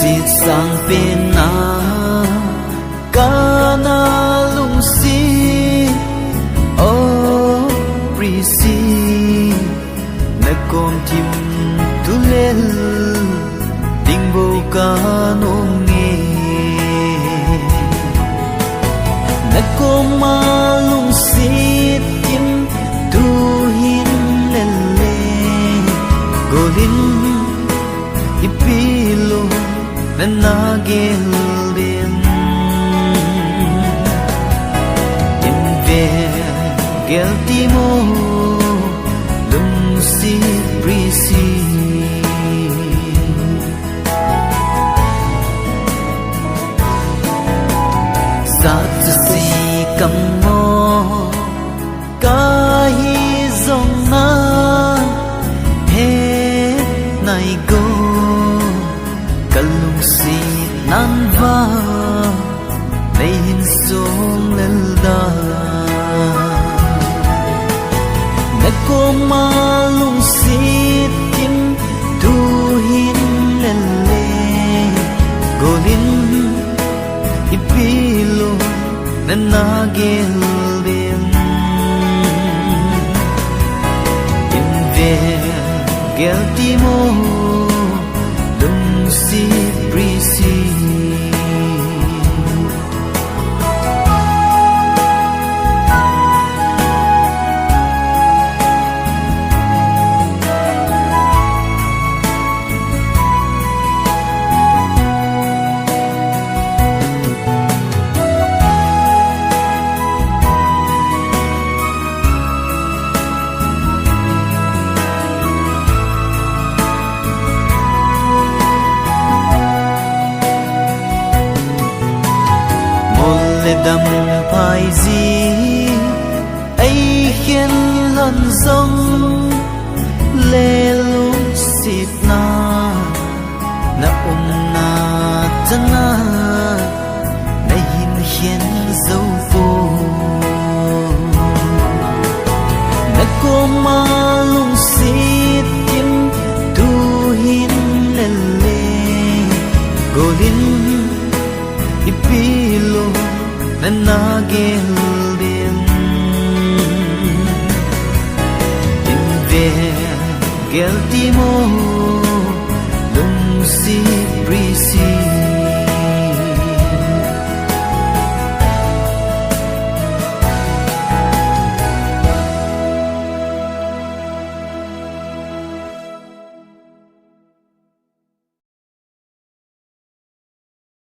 xịt sang bên na ca na lung si ô prisi na com tim tu lel ding bo ca nong nghe na com ma lung si tim tu hin lel le golin ipilo na nagel din guilty mo lung si prisi sa si kam mo kahi zong na he nai go kalung si nan va nay hin song lel da ko malung sit tim tu hin lele golin ipilo na nagel din guilty mo lung si prisi đâm phai gì ấy khiến lần dông lê lũ xịt na na na chân na